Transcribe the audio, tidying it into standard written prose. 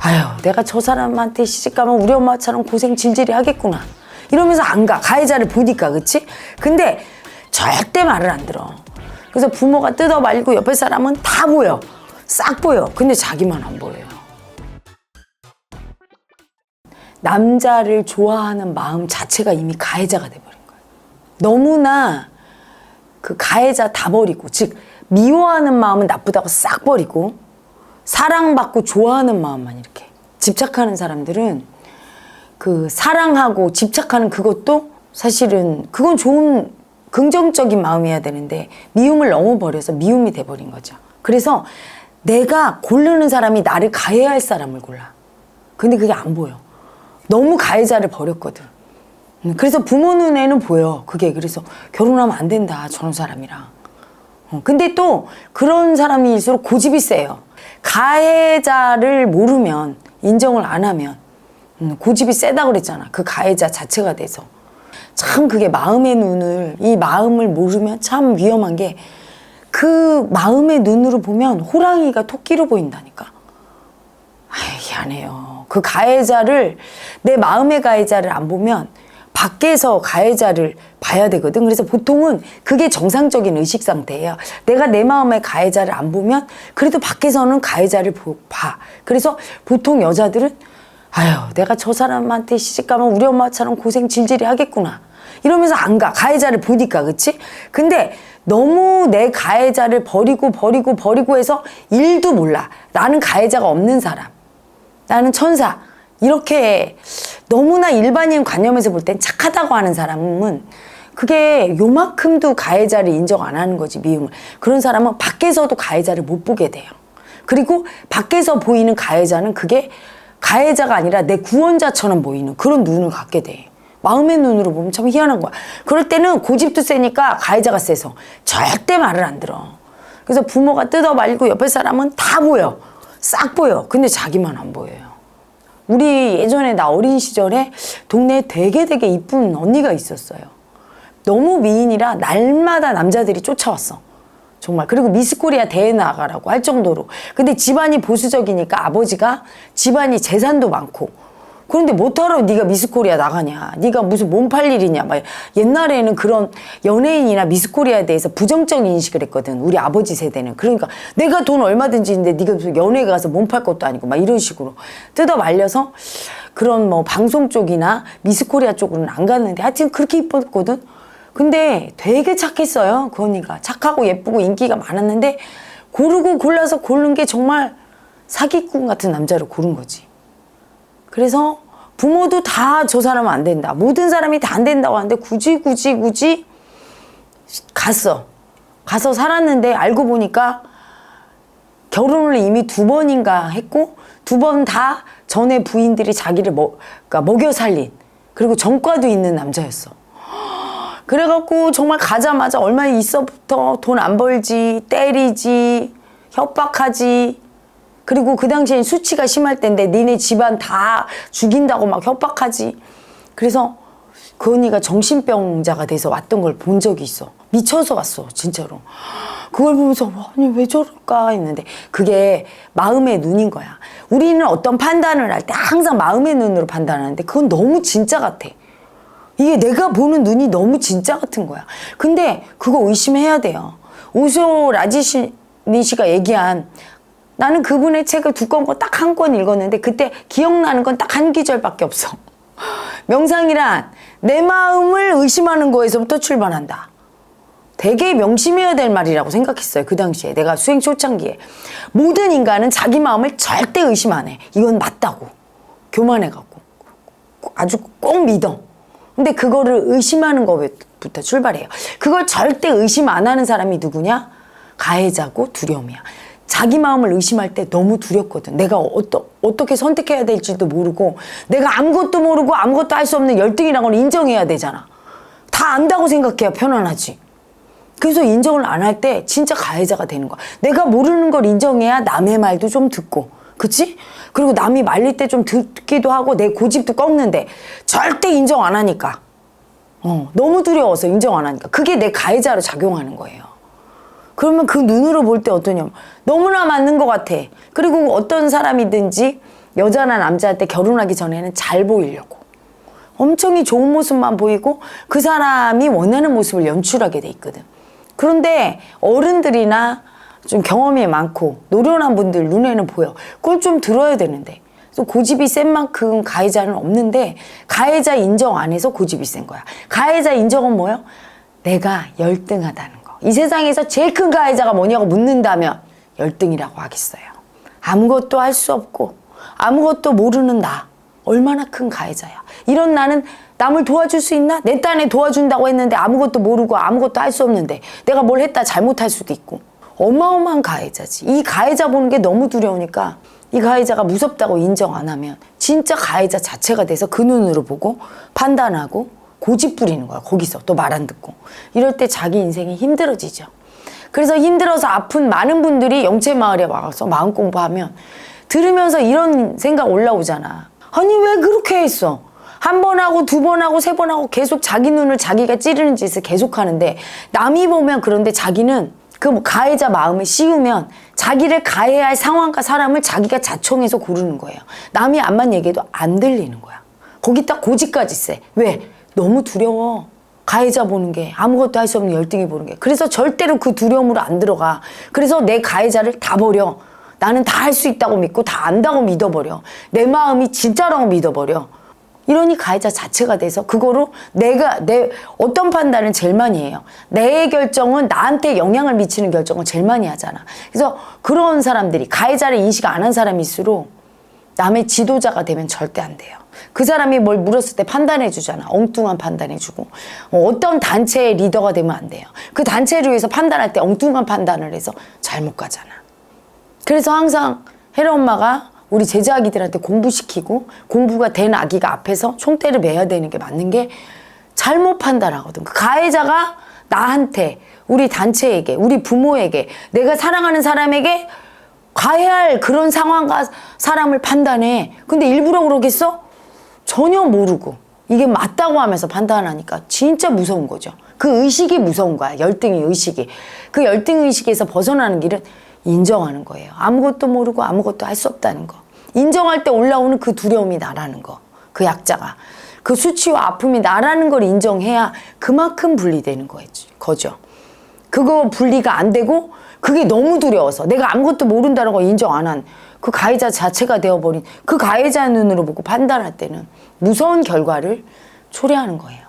아유, 내가 저 사람한테 시집가면 우리 엄마처럼 고생 질질이 하겠구나 이러면서 안 가. 가해자를 보니까. 그치? 근데 절대 말을 안 들어. 그래서 부모가 뜯어 말리고 옆에 사람은 다 보여. 싹 보여. 근데 자기만 안 보여요. 남자를 좋아하는 마음 자체가 이미 가해자가 돼버린 거예요. 너무나 그 가해자 다 버리고, 즉 미워하는 마음은 나쁘다고 싹 버리고 사랑받고 좋아하는 마음만 이렇게 집착하는 사람들은, 그 사랑하고 집착하는 그것도 사실은 그건 좋은 긍정적인 마음이어야 되는데 미움을 너무 버려서 미움이 돼버린 거죠. 그래서 내가 고르는 사람이 나를 가해할 사람을 골라. 근데 그게 안 보여. 너무 가해자를 버렸거든. 그래서 부모 눈에는 보여 그게. 그래서 결혼하면 안 된다 저런 사람이랑. 근데 또 그런 사람일수록 고집이 세요. 가해자를 모르면, 인정을 안 하면 고집이 세다 그랬잖아. 그 가해자 자체가 돼서. 참 그게 마음의 눈을, 이 마음을 모르면 참 위험한 게, 그 마음의 눈으로 보면 호랑이가 토끼로 보인다니까. 아이, 희한해요. 그 가해자를, 내 마음의 가해자를 안 보면 밖에서 가해자를 봐야 되거든. 그래서 보통은 그게 정상적인 의식 상태예요. 내가 내 마음의 가해자를 안 보면 그래도 밖에서는 가해자를 봐. 그래서 보통 여자들은 아유, 내가 저 사람한테 시집가면 우리 엄마처럼 고생 질질이 하겠구나 이러면서 안 가. 가해자를 보니까. 그치? 근데 너무 내 가해자를 버리고 해서 일도 몰라. 나는 가해자가 없는 사람, 나는 천사, 이렇게 너무나 일반인 관념에서 볼 땐 착하다고 하는 사람은 그게 요만큼도 가해자를 인정 안 하는 거지, 미움을. 그런 사람은 밖에서도 가해자를 못 보게 돼요. 그리고 밖에서 보이는 가해자는 그게 가해자가 아니라 내 구원자처럼 보이는 그런 눈을 갖게 돼. 마음의 눈으로 보면 참 희한한 거야. 그럴 때는 고집도 세니까 가해자가 세서 절대 말을 안 들어. 그래서 부모가 뜯어 말리고 옆에 사람은 다 보여. 싹 보여. 근데 자기만 안 보여요. 우리 예전에 나 어린 시절에 동네에 되게 이쁜 언니가 있었어요. 너무 미인이라 날마다 남자들이 쫓아왔어. 정말. 그리고 미스코리아 대회 나가라고 할 정도로. 근데 집안이 보수적이니까 아버지가 집안이 재산도 많고. 그런데 뭐하러 네가 미스코리아 나가냐. 네가 무슨 몸팔 일이냐. 막 옛날에는 그런 연예인이나 미스코리아에 대해서 부정적인 인식을 했거든. 우리 아버지 세대는. 그러니까 내가 돈 얼마든지 있는데 네가 무슨 연예에 가서 몸팔 것도 아니고 막 이런 식으로 뜯어 말려서 그런 뭐 방송 쪽이나 미스코리아 쪽으로는 안 갔는데 하여튼 그렇게 이뻤거든. 근데 되게 착했어요. 그 언니가. 착하고 예쁘고 인기가 많았는데 고르고 골라서 고른 게 정말 사기꾼 같은 남자를 고른 거지. 그래서 부모도 다 저 사람은 안 된다. 모든 사람이 다 안 된다고 하는데 굳이 가서 살았는데 알고 보니까 결혼을 이미 2번인가 했고 2번 다 전에 부인들이 자기를 그러니까 먹여 살린, 그리고 전과도 있는 남자였어. 그래갖고 정말 가자마자 얼마 있어부터 돈 안 벌지, 때리지, 협박하지. 그리고 그 당시엔 수치가 심할 때인데 니네 집안 다 죽인다고 막 협박하지. 그래서 그 언니가 정신병자가 돼서 왔던 걸 본 적이 있어. 미쳐서 왔어, 진짜로. 그걸 보면서 아니 왜 저럴까 했는데 그게 마음의 눈인 거야. 우리는 어떤 판단을 할 때 항상 마음의 눈으로 판단하는데 그건 너무 진짜 같아. 이게 내가 보는 눈이 너무 진짜 같은 거야. 근데 그거 의심해야 돼요. 오쇼 라지니 씨가 얘기한, 나는 그분의 책을 두꺼운 거 딱 한 권 읽었는데 그때 기억나는 건 딱 한 기절밖에 없어. 명상이란 내 마음을 의심하는 거에서부터 출발한다. 되게 명심해야 될 말이라고 생각했어요. 그 당시에 내가 수행 초창기에. 모든 인간은 자기 마음을 절대 의심 안 해. 이건 맞다고 교만해갖고 아주 꼭 믿어. 근데 그거를 의심하는 것부터 출발해요. 그걸 절대 의심 안 하는 사람이 누구냐? 가해자고 두려움이야. 자기 마음을 의심할 때 너무 두렵거든. 내가 어떻게 선택해야 될지도 모르고 내가 아무것도 모르고 아무것도 할 수 없는 열등이라는 걸 인정해야 되잖아. 다 안다고 생각해야 편안하지. 그래서 인정을 안 할 때 진짜 가해자가 되는 거야. 내가 모르는 걸 인정해야 남의 말도 좀 듣고, 그치? 그리고 남이 말릴 때 좀 듣기도 하고 내 고집도 꺾는데 절대 인정 안 하니까, 너무 두려워서 인정 안 하니까 그게 내 가해자로 작용하는 거예요. 그러면 그 눈으로 볼 때 어떠냐면 너무나 맞는 것 같아. 그리고 어떤 사람이든지 여자나 남자한테 결혼하기 전에는 잘 보이려고 엄청 좋은 모습만 보이고 그 사람이 원하는 모습을 연출하게 돼 있거든. 그런데 어른들이나 좀 경험이 많고 노련한 분들 눈에는 보여. 그걸 좀 들어야 되는데 또 고집이 센 만큼 가해자는 없는데 가해자 인정 안 해서 고집이 센 거야. 가해자 인정은 뭐예요? 내가 열등하다는 거. 이 세상에서 제일 큰 가해자가 뭐냐고 묻는다면 열등이라고 하겠어요. 아무것도 할 수 없고 아무것도 모르는 나. 얼마나 큰 가해자야. 이런 나는 남을 도와줄 수 있나? 내 딴에 도와준다고 했는데 아무것도 모르고 아무것도 할 수 없는데 내가 뭘 했다 잘못할 수도 있고. 어마어마한 가해자지. 이 가해자 보는 게 너무 두려우니까 이 가해자가 무섭다고 인정 안 하면 진짜 가해자 자체가 돼서 그 눈으로 보고 판단하고 고집 부리는 거야. 거기서 또 말 안 듣고. 이럴 때 자기 인생이 힘들어지죠. 그래서 힘들어서 아픈 많은 분들이 영채마을에 와서 마음 공부하면 들으면서 이런 생각 올라오잖아. 아니 왜 그렇게 했어? 한 번 하고 두 번 하고 세 번 하고 계속 자기 눈을 자기가 찌르는 짓을 계속 하는데 남이 보면 그런데 자기는 그 가해자 마음을 씌우면 자기를 가해할 상황과 사람을 자기가 자청해서 고르는 거예요. 남이 암만 얘기해도 안 들리는 거야. 거기다 고집까지 세. 왜? 너무 두려워. 가해자 보는 게 아무것도 할 수 없는 열등이 보는 게. 그래서 절대로 그 두려움으로 안 들어가. 그래서 내 가해자를 다 버려. 나는 다 할 수 있다고 믿고 다 안다고 믿어버려. 내 마음이 진짜라고 믿어버려. 이러니 가해자 자체가 돼서 그거로 내 어떤 판단을 제일 많이 해요. 내 결정은 나한테 영향을 미치는 결정을 제일 많이 하잖아. 그래서 그런 사람들이 가해자를 인식 안 한 사람일수록 남의 지도자가 되면 절대 안 돼요. 그 사람이 뭘 물었을 때 판단해 주잖아. 엉뚱한 판단해 주고. 어떤 단체의 리더가 되면 안 돼요. 그 단체를 위해서 판단할 때 엉뚱한 판단을 해서 잘못 가잖아. 그래서 항상 혜라 엄마가 우리 제자아기들한테 공부시키고 공부가 된 아기가 앞에서 총대를 매야 되는 게 맞는 게 잘못 판단하거든. 그 가해자가 나한테, 우리 단체에게, 우리 부모에게, 내가 사랑하는 사람에게 가해할 그런 상황과 사람을 판단해. 근데 일부러 그러겠어? 전혀 모르고 이게 맞다고 하면서 판단하니까 진짜 무서운 거죠. 그 의식이 무서운 거야. 열등의 의식이. 그 열등 의식에서 벗어나는 길은 인정하는 거예요. 아무것도 모르고 아무것도 할 수 없다는 거. 인정할 때 올라오는 그 두려움이 나라는 거. 그 약자가. 그 수치와 아픔이 나라는 걸 인정해야 그만큼 분리되는 거죠. 그거 분리가 안 되고 그게 너무 두려워서 내가 아무것도 모른다는 거 인정 안 한 그 가해자 자체가 되어버린 그 가해자 눈으로 보고 판단할 때는 무서운 결과를 초래하는 거예요.